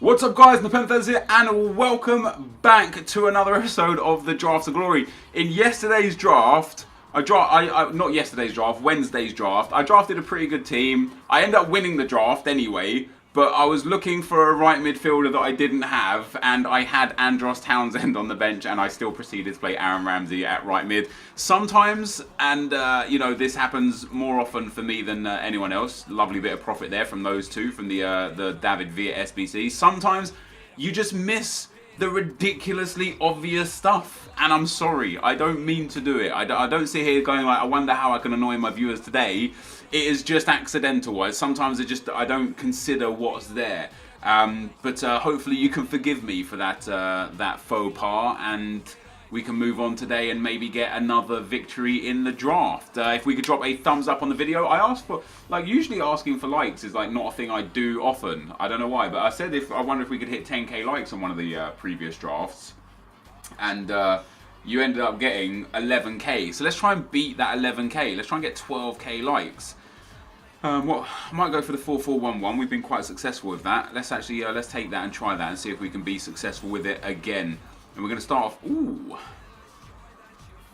What's up guys, NepentheZ here and welcome back to another episode of the Draft of Glory. In yesterday's draft, Wednesday's draft, I drafted a pretty good team. I ended up winning the draft anyway, but I was looking for a right midfielder that I didn't have, and I had Andros Townsend on the bench, and I still proceeded to play Aaron Ramsey at right mid. Sometimes, and this happens more often for me than anyone else. Lovely bit of profit there from those two, from the David via SBC. Sometimes you just miss the ridiculously obvious stuff, and I'm sorry, I don't mean to do it. I don't sit here going like, I wonder how I can annoy my viewers today. It is just accidental. Sometimes I don't consider what's there. But hopefully you can forgive me for that faux pas, and we can move on today and maybe get another victory in the draft. If we could drop a thumbs up on the video. I asked for, usually asking for likes is not a thing I do often. I don't know why, but I said I wonder if we could hit 10k likes on one of the previous drafts. And you ended up getting 11k. So let's try and beat that 11k. Let's try and get 12k likes. I might go for the 4-4-1-1. We've been quite successful with that. Let's actually let's take that and try that and see if we can be successful with it again. And we're going to start off. Ooh,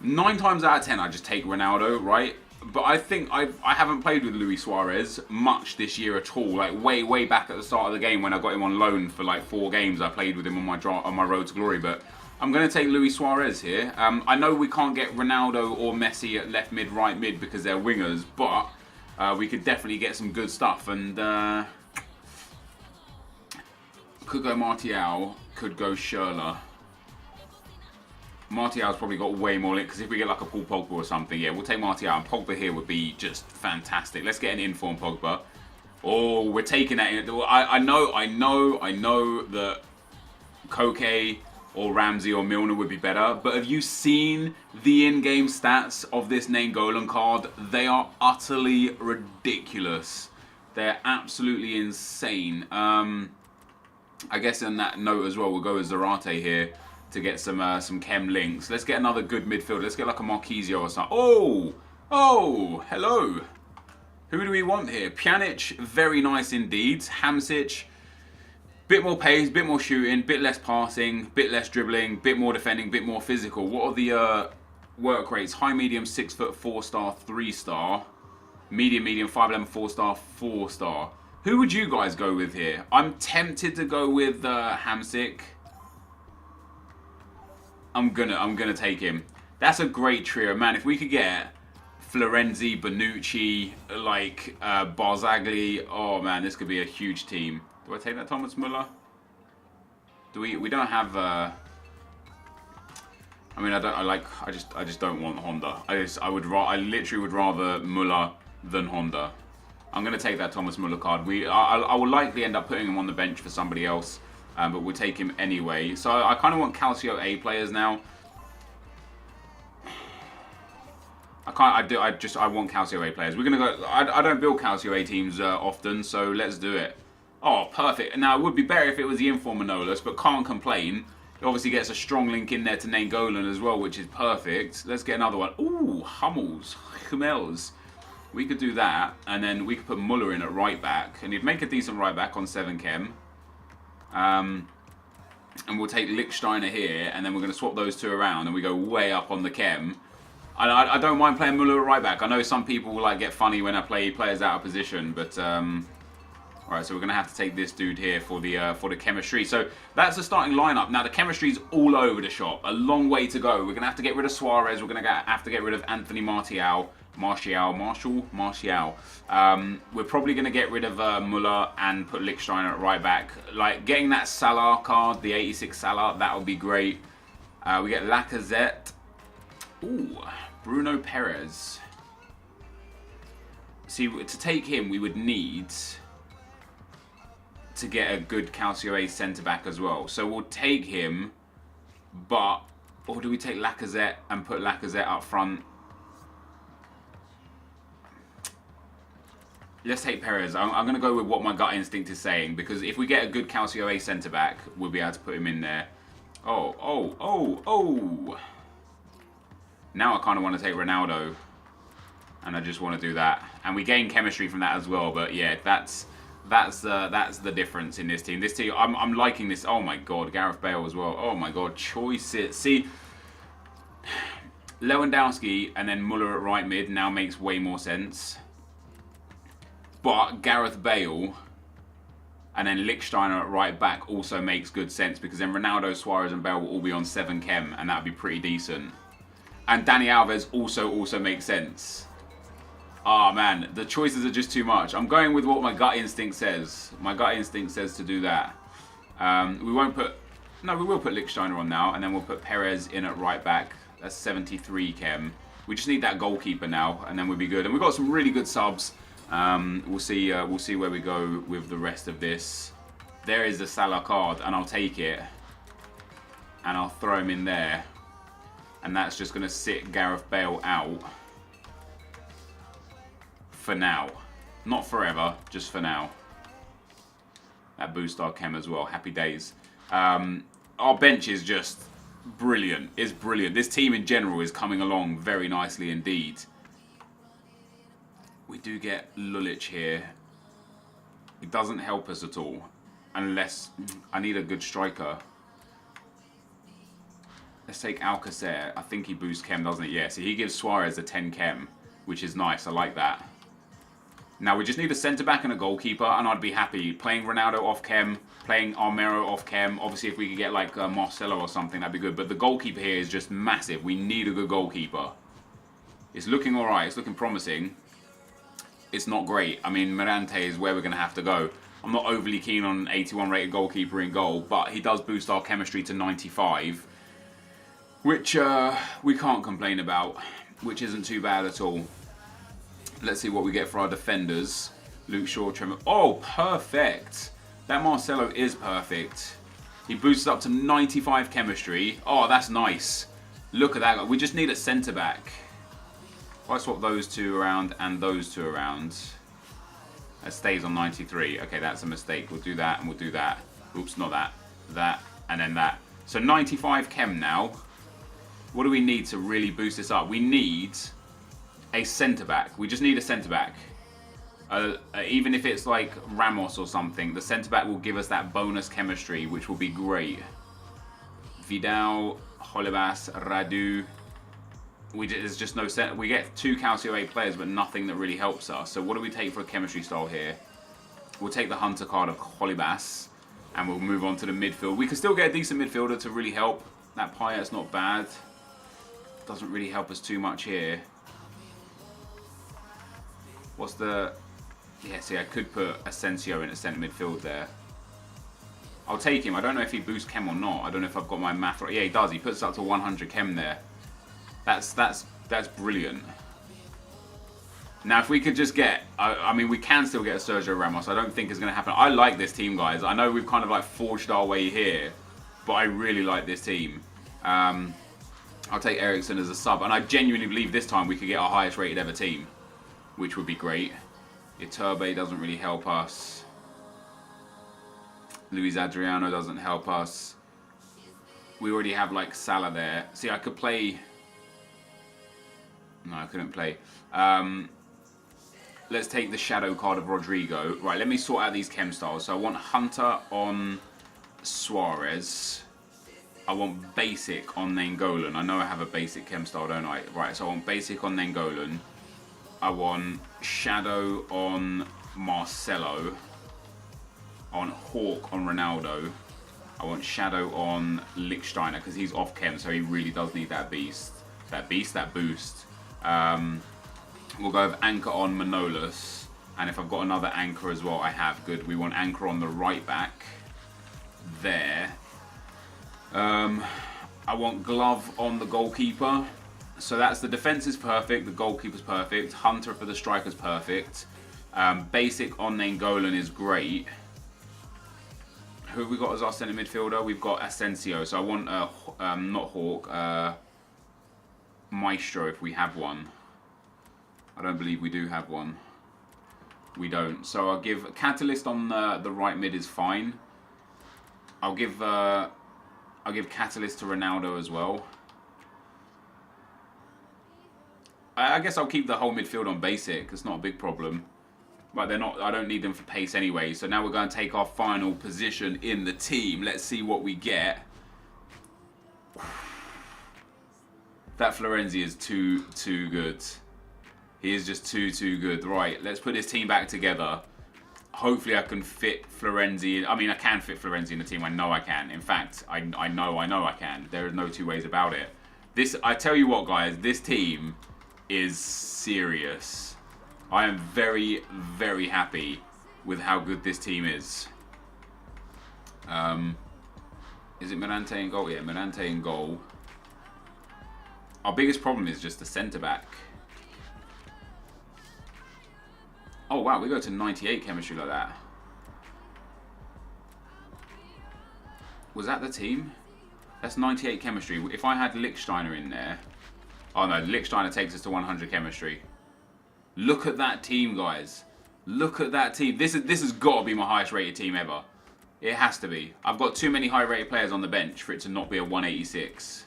9 times out of 10, I just take Ronaldo, right? But I think I haven't played with Luis Suarez much this year at all. Way back at the start of the game when I got him on loan for 4 games, I played with him on my road to glory. But I'm going to take Luis Suarez here. I know we can't get Ronaldo or Messi at left mid, right mid because they're wingers, but we could definitely get some good stuff. And could go Martial, could go Schürrle. Martial's probably got way more lit, because if we get a Paul Pogba or something, yeah, we'll take Martial, and Pogba here would be just fantastic. Let's get an informed Pogba. Oh, we're taking that in. I know that Koke or Ramsey or Milner would be better, but have you seen the in-game stats of this Nainggolan card? They are utterly ridiculous. They're absolutely insane. I guess on that note as well, we'll go with Zarate here to get some chem links. Let's get another good midfielder. Let's get a Marquisio or something. Oh, hello. Who do we want here? Pjanic, very nice indeed. Hamsik, bit more pace, bit more shooting, bit less passing, bit less dribbling, bit more defending, bit more physical. What are the work rates? High, medium, 6 foot, 4-star, 3-star. Medium, 5'11", 4-star, 4-star. Who would you guys go with here? I'm tempted to go with Hamsik. I'm gonna take him. That's a great trio, man. If we could get Florenzi, Bonucci, Barzagli, oh man, this could be a huge team. Do I take that Thomas Müller? Do we don't have I mean, I just don't want Honda. I literally would rather Müller than Honda. I'm gonna take that Thomas Müller card. I will likely end up putting him on the bench for somebody else. But we'll take him anyway. So I kind of want Calcio A players now. I want Calcio A players. We're gonna go. I don't build Calcio A teams often, so let's do it. Oh, perfect. Now it would be better if it was the Inform Manolas, but can't complain. It obviously gets a strong link in there to Nainggolan as well, which is perfect. Let's get another one. Ooh, Hummels. We could do that, and then we could put Muller in at right back, and he'd make a decent right back on 7 chem. And we'll take Lichtsteiner here, and then we're going to swap those two around, and we go way up on the chem. I don't mind playing Muller at right back. I know some people get funny when I play players out of position, but alright, so we're going to have to take this dude here for the chemistry. So that's the starting lineup. Now the chemistry's all over the shop. A long way to go. We're going to have to get rid of Suarez. We're going to have to get rid of Anthony Martial. Martial. We're probably going to get rid of Muller and put Lichtsteiner at right back. Getting that Salah card, the 86 Salah, that would be great. We get Lacazette. Ooh, Bruno Perez. See, to take him, we would need to get a good Calcio A centre-back as well. So we'll take him, or do we take Lacazette and put Lacazette up front? Let's take Perez. I'm going to go with what my gut instinct is saying, because if we get a good Calcio A centre-back, we'll be able to put him in there. Oh. Now I kind of want to take Ronaldo, and I just want to do that. And we gain chemistry from that as well, but yeah, that's That's the difference in this team. This team, I'm liking this. Oh my god, Gareth Bale as well. Oh my god, choices. See, Lewandowski and then Muller at right mid now makes way more sense. But Gareth Bale and then Lichtsteiner at right back also makes good sense, because then Ronaldo, Suarez and Bale will all be on 7 chem, and that would be pretty decent. And Dani Alves also makes sense. Ah, man, the choices are just too much. I'm going with what my gut instinct says. My gut instinct says to do that. We won't put... No, we will put Lichtsteiner on now, and then we'll put Perez in at right back. That's 73 chem. We just need that goalkeeper now, and then we'll be good. And we've got some really good subs. We'll see where we go with the rest of this. There is the Salah card, and I'll take it. And I'll throw him in there. And that's just going to sit Gareth Bale out. For now. Not forever, just for now. That boosts our chem as well. Happy days. Our bench is just brilliant. It's brilliant. This team in general is coming along very nicely indeed. We do get Lulic here. It doesn't help us at all. Unless I need a good striker. Let's take Alcacer. I think he boosts chem, doesn't it? Yeah, so he gives Suarez a 10 chem, which is nice. I like that. Now we just need a centre-back and a goalkeeper, and I'd be happy. Playing Ronaldo off chem, playing Armero off chem. Obviously, if we could get like Marcelo or something, that'd be good. But the goalkeeper here is just massive. We need a good goalkeeper. It's looking alright. It's looking promising. It's not great. I mean, Mirante is where we're going to have to go. I'm not overly keen on an 81 rated goalkeeper in goal, but he does boost our chemistry to 95. Which we can't complain about. Which isn't too bad at all. Let's see what we get for our defenders. Luke Shaw, Tremor. Oh, perfect. That Marcelo is perfect. He boosts up to 95 chemistry. Oh, that's nice. Look at that. We just need a centre-back. If I swap those two around and those two around, that stays on 93. Okay, that's a mistake. We'll do that and we'll do that. Oops, not that. That and then that. So 95 chem now. What do we need to really boost this up? We need a centre-back. We just need a centre-back. Even if it's like Ramos or something, the centre-back will give us that bonus chemistry, which will be great. Vidal, Holebas, Radu. There's just no set. We get 2 Calcio A players, but nothing that really helps us. So what do we take for a chemistry style here? We'll take the Hunter card of Holebas, and we'll move on to the midfield. We can still get a decent midfielder to really help. That Payet's not bad. Doesn't really help us too much here. What's the... Yeah, see, I could put Asensio in at centre midfield there. I'll take him. I don't know if he boosts chem or not. I don't know if I've got my math right. Yeah, he does. He puts up to 100 chem there. That's brilliant. Now, if we could just get... I mean, we can still get a Sergio Ramos. I don't think it's going to happen. I like this team, guys. I know we've kind of like forged our way here, but I really like this team. I'll take Eriksen as a sub, and I genuinely believe this time we could get our highest rated ever team, which would be great. Iturbe doesn't really help us. Luis Adriano doesn't help us. We already have like Salah there. See, I could play... No, I couldn't play. Let's take the shadow card of Rodrigo. Right, let me sort out these chem styles. So I want Hunter on Suarez. I want basic on Nainggolan. I know I have a basic chem style, don't I? Right, so I want basic on Nainggolan. I want shadow on Marcelo. I want Hawk on Ronaldo. I want shadow on Lichtsteiner because he's off chem, so he really does need that beast. That boost. We'll go with anchor on Manolas. And if I've got another anchor as well, I have. Good. We want anchor on the right back. There. I want glove on the goalkeeper. So that's the defense is perfect, the goalkeeper's perfect, Hunter for the striker's perfect. Basic on Nainggolan is great. Who have we got as our centre midfielder? We've got Asensio. So I want not Hawk, Maestro if we have one. I don't believe we do have one. We don't. So I'll give Catalyst on the right mid is fine. I'll give Catalyst to Ronaldo as well. I guess I'll keep the whole midfield on basic. It's not a big problem. But they're not. I don't need them for pace anyway. So now we're going to take our final position in the team. Let's see what we get. That Florenzi is too good. He is just too good. Right, let's put this team back together. Hopefully I can fit Florenzi. I mean, I can fit Florenzi in the team. I know I can. In fact, I know I can. There are no two ways about it. I tell you what, guys, this team is serious. I am very, very happy with how good this team is. Is it Mirante in goal? Yeah, Mirante in goal. Our biggest problem is just the centre-back. Oh, wow, we go to 98 chemistry like that. Was that the team? That's 98 chemistry. If I had Lichtsteiner in there... Oh, no, Lichtsteiner takes us to 100 chemistry. Look at that team, guys. Look at that team. This has got to be my highest rated team ever. It has to be. I've got too many high rated players on the bench for it to not be a 186.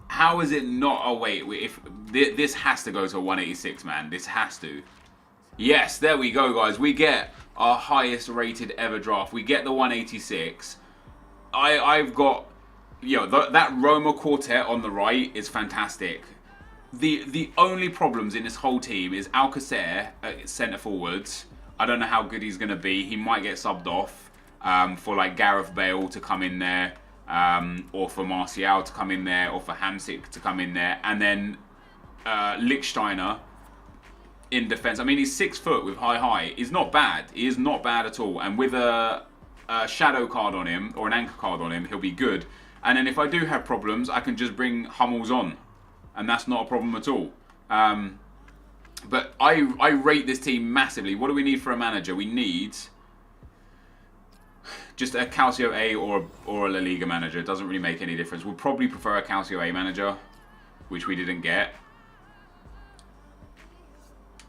How is it not? Oh, wait. If this has to go to a 186, man. This has to. Yes, there we go, guys. We get our highest rated ever draft. We get the 186. I've got... Yo, that Roma quartet on the right is fantastic. The only problems in this whole team is Alcacer at centre forwards. I don't know how good he's going to be. He might get subbed off for like Gareth Bale to come in there. Or for Martial to come in there, or for Hamsik to come in there, and then Lichtsteiner in defence. I mean, he's 6 foot with high. He's not bad. He is not bad at all. And with a shadow card on him, or an anchor card on him, he'll be good. And then if I do have problems, I can just bring Hummels on, and that's not a problem at all. But I rate this team massively. What do we need for a manager? We need... just a Calcio A or a La Liga manager. It doesn't really make any difference. We'll probably prefer a Calcio A manager, which we didn't get.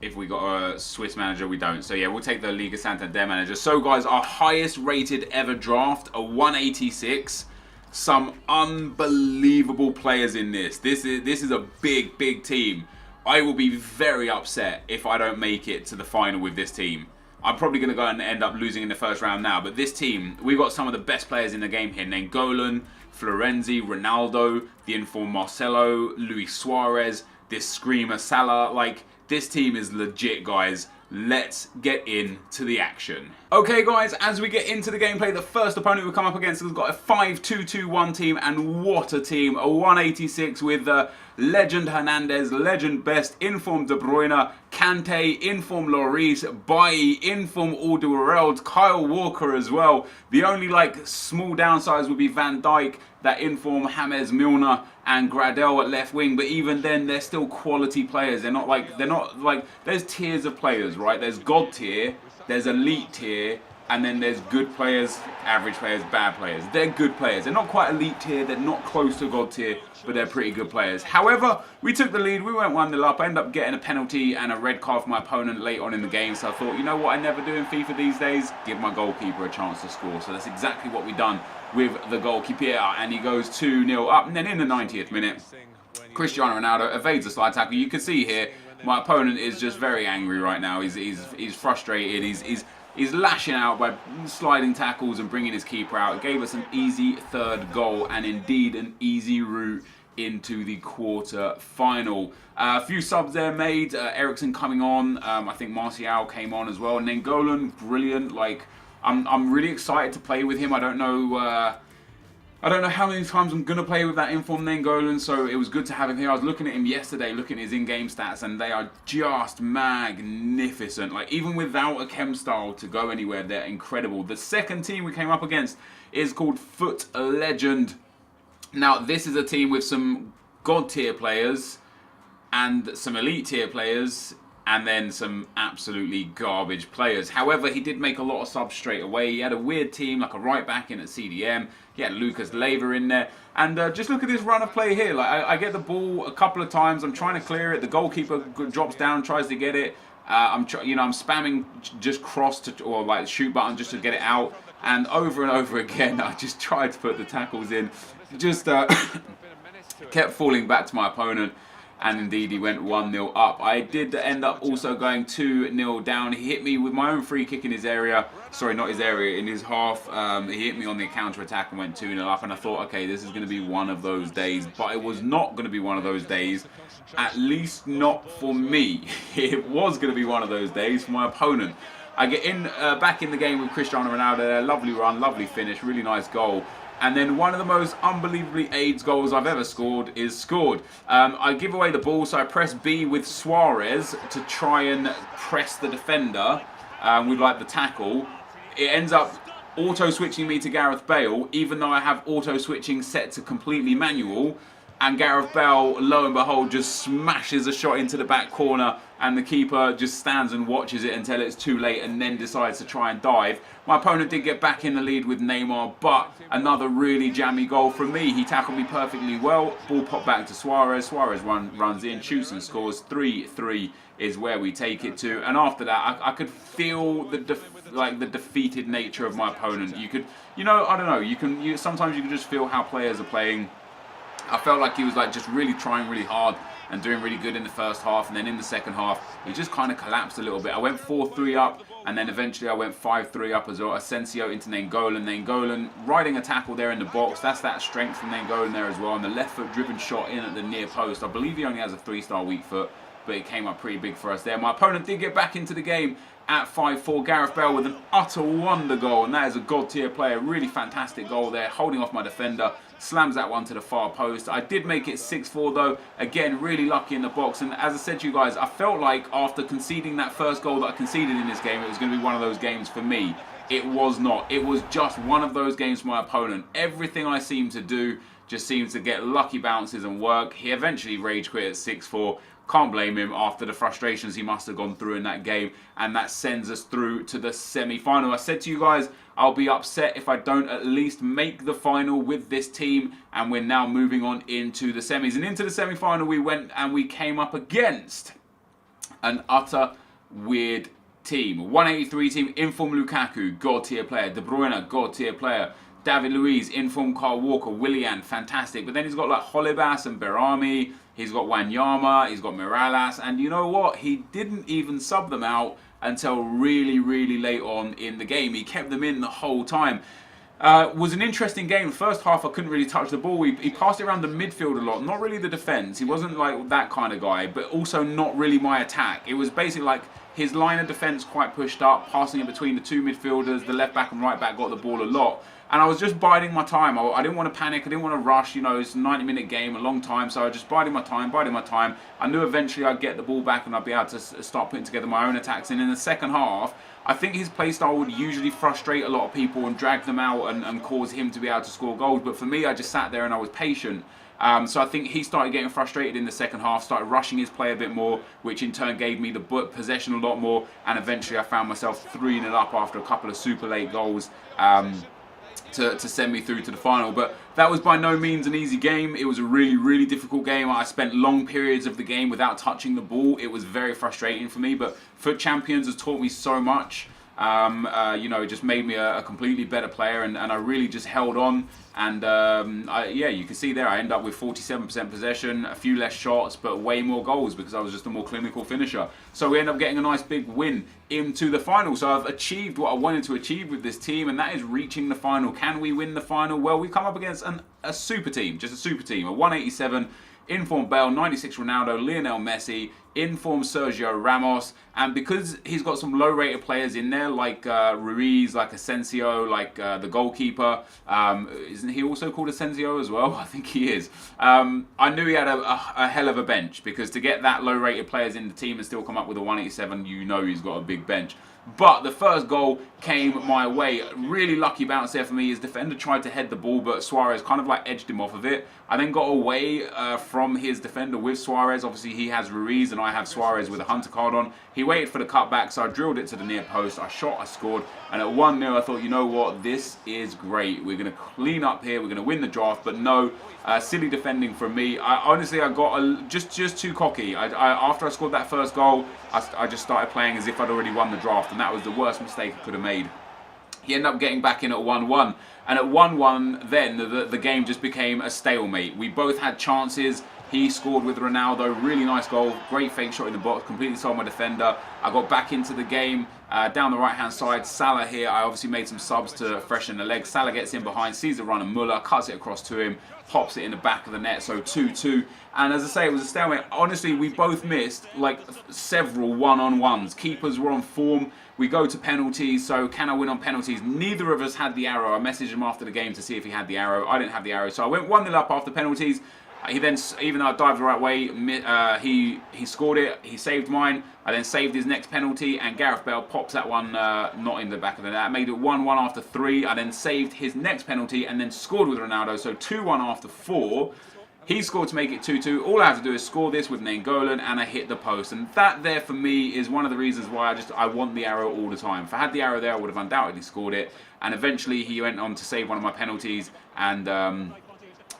If we got a Swiss manager, we don't. So yeah, we'll take the Liga Santander manager. So guys, our highest rated ever draft, a 186. Some unbelievable players in this. This is a big team. I will be very upset if I don't make it to the final with this team. I'm probably going to go and end up losing in the first round now. But this team, we've got some of the best players in the game here. Nainggolan, Florenzi, Ronaldo, the informed Marcelo, Luis Suarez, this screamer Salah. Like, this team is legit, guys. Let's get into the action. Okay, guys, as we get into the gameplay, the first opponent we come up against has got a 5-2-2-1 team, and what a team. A 186 with legend Hernandez, legend Best, informed De Bruyne, Kante, informed Lloris, Bailly, informed Alderweireld, Kyle Walker as well. The only like small downsides would be Van Dijk, that informed James Milner, and Gradel at left wing, but even then they're still quality players. They're not like there's tiers of players, right? There's God tier, there's elite tier, and then there's good players, average players, bad players. They're good players. They're not quite elite tier, they're not close to God tier, but they're pretty good players. However, we took the lead, we went 1-0 up. I ended up getting a penalty and a red card for my opponent late on in the game, so I thought, you know what I never do in FIFA these days? Give my goalkeeper a chance to score. So that's exactly what we've done with the goalkeeper, and he goes 2-0 up. And then in the 90th minute, Cristiano Ronaldo evades a slide tackle. You can see here, my opponent is just very angry right now. He's frustrated. He's lashing out by sliding tackles and bringing his keeper out. It gave us an easy third goal, and indeed an easy route into the quarter final. A few subs there made. Eriksen coming on. I think Martial came on as well. And then Nainggolan, brilliant. Like, I'm really excited to play with him. I don't know how many times I'm going to play with that informed Nainggolan, so it was good to have him here. I was looking at him yesterday, looking at his in-game stats, and they are just magnificent. Like, even without a chem style to go anywhere, they're incredible. The second team we came up against is called Foot Legend. Now, this is a team with some God tier players and some elite tier players, and then some absolutely garbage players. However, he did make a lot of subs straight away. He had a weird team, like a right back in at CDM. He had Lucas Leiva in there. And just look at this run of play here. Like, I get the ball a couple of times. I'm trying to clear it. The goalkeeper drops down, tries to get it. I'm spamming just cross to, or like shoot button just to get it out. And over again, I just tried to put the tackles in. Just kept falling back to my opponent. and indeed he went 1-0 up. I did end up also going 2-0 down. He hit me with my own free kick in his area. Sorry, not his area, in his half. He hit me on the counter-attack and went 2-0 up, and I thought, okay, this is going to be one of those days. But it was not going to be one of those days, at least not for me. It was going to be one of those days for my opponent. I get in back in the game with Cristiano Ronaldo. Lovely run, lovely finish, really nice goal. And then one of the most unbelievably AIDS goals I've ever scored is scored. I give away the ball, so I press B with Suarez to try and press the defender with like the tackle. It ends up auto-switching me to Gareth Bale, even though I have auto-switching set to completely manual. And Gareth Bale, lo and behold, just smashes a shot into the back corner, and the keeper just stands and watches it until it's too late and then decides to try and dive. My opponent did get back in the lead with Neymar, but another really jammy goal from me. He tackled me perfectly well. Ball popped back to Suarez. Suarez runs in, shoots and scores. 3-3 is where we take it to. And after that, I could feel the defeated nature of my opponent. You could, I don't know. Sometimes you can just feel how players are playing. I felt like he was like just really trying really hard and doing really good in the first half, and then in the second half he just kind of collapsed a little bit. I went 4-3 up, and then eventually I went 5-3 up as well. Asensio into Nainggolan. Nainggolan riding a tackle there in the box. That's that strength from Nainggolan there as well. And the left foot driven shot in at the near post. I believe he only has a 3-star weak foot, but it came up pretty big for us there. My opponent did get back into the game at 5-4. Gareth Bale with an utter wonder goal, and that is a god tier player. Really fantastic goal there, holding off my defender. Slams that one to the far post. I did make it 6-4 though. Again, really lucky in the box. And as I said to you guys, I felt like after conceding that first goal that I conceded in this game, it was going to be one of those games for me. It was not. It was just one of those games for my opponent. Everything I seem to do just seems to get lucky bounces and work. He eventually rage quit at 6-4. Can't blame him after the frustrations he must have gone through in that game, and that sends us through to the semi-final. I said to you guys, I'll be upset if I don't at least make the final with this team, and we're now moving on into the semis. And into the semi-final we went, and we came up against an utter weird team. 183 team, inform Lukaku, god tier player. De Bruyne, god tier player. David Luiz, inform Kyle Walker. Willian, fantastic. But then he's got like Holebas and Berami. He's got Wanyama. He's got Mirallas. And you know what? He didn't even sub them out until really, really late on in the game. He kept them in the whole time. Was an interesting game. First half, I couldn't really touch the ball. He passed it around the midfield a lot. Not really the defence. He wasn't like that kind of guy. But also not really my attack. It was basically like his line of defence quite pushed up. Passing it between the two midfielders. The left back and right back got the ball a lot. And I was just biding my time. I didn't want to panic. I didn't want to rush. It's a 90-minute game, a long time. So I was just biding my time. I knew eventually I'd get the ball back and I'd be able to start putting together my own attacks. And in the second half, I think his playstyle would usually frustrate a lot of people and drag them out and cause him to be able to score goals. But for me, I just sat there and I was patient. So I think he started getting frustrated in the second half, started rushing his play a bit more, which in turn gave me the possession a lot more. And eventually I found myself 3-0 up after a couple of super late goals. To send me through to the final. But that was by no means an easy game. It was a really, really difficult game. I spent long periods of the game without touching the ball. It was very frustrating for me, but Foot Champions has taught me so much. It just made me a completely better player, and I really just held on. And you can see there I end up with 47% possession, a few less shots, but way more goals because I was just a more clinical finisher. So we end up getting a nice big win into the final. So I've achieved what I wanted to achieve with this team, and that is reaching the final. Can we win the final? Well, we come up against a super team, just a super team, a 187. Inform Bale, 96 Ronaldo, Lionel Messi, inform Sergio Ramos, and because he's got some low-rated players in there, like Ruiz, like Asensio, like the goalkeeper, isn't he also called Asensio as well? I think he is. I knew he had a hell of a bench, because to get that low-rated players in the team and still come up with a 187, he's got a big bench. But the first goal came my way. Really lucky bounce there for me. His defender tried to head the ball, but Suarez kind of like edged him off of it. I then got away from his defender with Suarez. Obviously, he has Ruiz and I have Suarez with a hunter card on. He waited for the cutback, so I drilled it to the near post. I shot, I scored. And at 1-0, I thought, you know what? This is great. We're going to clean up here. We're going to win the draft. But no, silly defending from me. I got just too cocky. After I scored that first goal, I just started playing as if I'd already won the draft. And that was the worst mistake I could have made. He ended up getting back in at 1-1. And at 1-1, then the game just became a stalemate. We both had chances. He scored with Ronaldo, really nice goal, great fake shot in the box, completely sold my defender. I got back into the game, down the right hand side, Salah here, I obviously made some subs to freshen the legs. Salah gets in behind, sees the run of Muller, cuts it across to him, pops it in the back of the net, so 2-2. And as I say, it was a stalemate. Honestly, we both missed like several one-on-ones. Keepers were on form. We go to penalties, so can I win on penalties? Neither of us had the arrow. I messaged him after the game to see if he had the arrow. I didn't have the arrow, so I went 1-0 up after penalties. He then, even though I dived the right way, he scored it. He saved mine. I then saved his next penalty, and Gareth Bale pops that one not in the back of the net. I made it 1-1 after 3. I then saved his next penalty and then scored with Ronaldo, so 2-1 after 4. He scored to make it 2-2. All I have to do is score this with Nainggolan, and I hit the post. And that there for me is one of the reasons why I want the arrow all the time. If I had the arrow there, I would have undoubtedly scored it. And eventually he went on to save one of my penalties and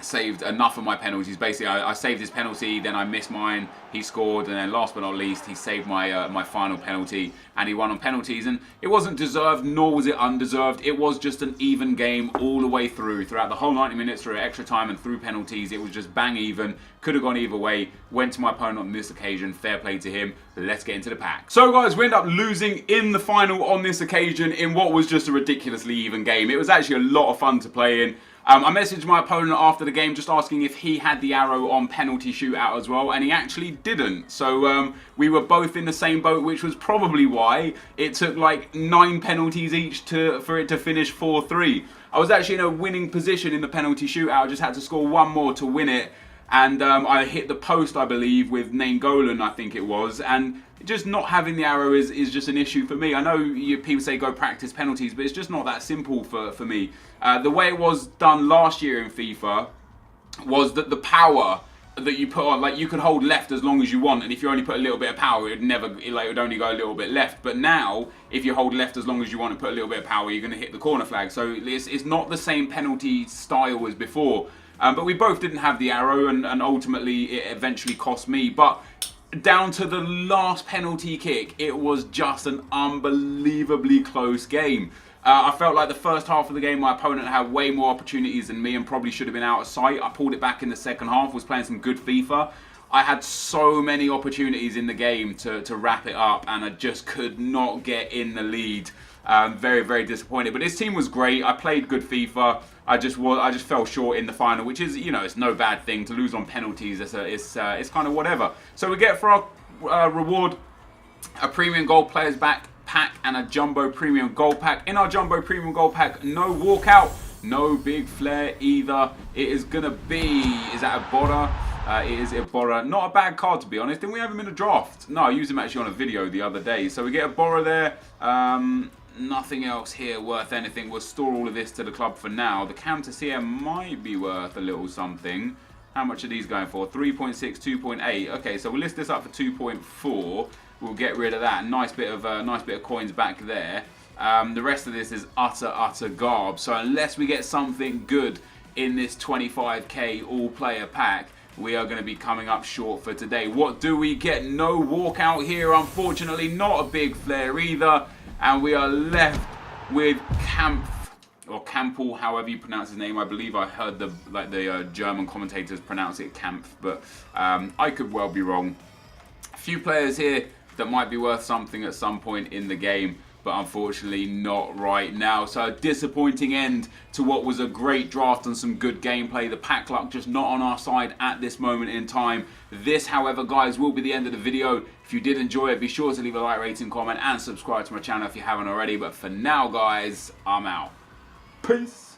saved enough of my penalties. Basically, I saved his penalty, then I missed mine, he scored, and then last but not least, he saved my my final penalty, and he won on penalties. And it wasn't deserved, nor was it undeserved. It was just an even game all the way throughout the whole 90 minutes, through extra time and through penalties. It was just bang even, could have gone either way. Went to my opponent on this occasion, fair play to him. Let's get into the pack. So guys, we end up losing in the final on this occasion in what was just a ridiculously even game. It was actually a lot of fun to play in. I messaged my opponent after the game just asking if he had the arrow on penalty shootout as well, and he actually didn't. So we were both in the same boat, which was probably why it took like 9 penalties each for it to finish 4-3. I was actually in a winning position in the penalty shootout. I just had to score one more to win it. And I hit the post, I believe, with Nainggolan, I think it was. And just not having the arrow is just an issue for me. I know people say go practice penalties, but it's just not that simple for me. The way it was done last year in FIFA was that the power that you put on, like you could hold left as long as you want, and if you only put a little bit of power, it would only go a little bit left. But now, if you hold left as long as you want and put a little bit of power, you're going to hit the corner flag. So it's not the same penalty style as before. But we both didn't have the arrow, and ultimately it eventually cost me. But down to the last penalty kick, it was just an unbelievably close game. I felt like the first half of the game, my opponent had way more opportunities than me and probably should have been out of sight. I pulled it back in the second half, was playing some good FIFA. I had so many opportunities in the game to wrap it up, and I just could not get in the lead. Very, very disappointed. But this team was great. I played good FIFA. I just fell short in the final, which is, it's no bad thing to lose on penalties. It's kind of whatever. So we get for our reward a premium gold players pack and a jumbo premium gold pack. In our jumbo premium gold pack, no walkout, no big flare either. It is gonna be, is that a Bora? It is a Bora. Not a bad card, to be honest. Didn't we have him in a draft? No, I used him actually on a video the other day. So we get a Bora there. Nothing else here worth anything. We'll store all of this to the club for now. The Countess here might be worth a little something. How much are these going for? 3.6, 2.8. Okay, so we'll list this up for 2.4. We'll get rid of that. Nice bit of coins back there. The rest of this is utter garb. So unless we get something good in this 25k all-player pack, we are going to be coming up short for today. What do we get? No walkout here, unfortunately. Not a big flare either. And we are left with Campbell, however you pronounce his name. I believe I heard the German commentators pronounce it Kampf, but I could well be wrong. A few players here that might be worth something at some point in the game, but unfortunately not right now. So a disappointing end to what was a great draft and some good gameplay. The pack luck just not on our side at this moment in time. This, however, guys, will be the end of the video. If you did enjoy it, be sure to leave a like, rating, comment, and subscribe to my channel if you haven't already. But for now, guys, I'm out. Peace.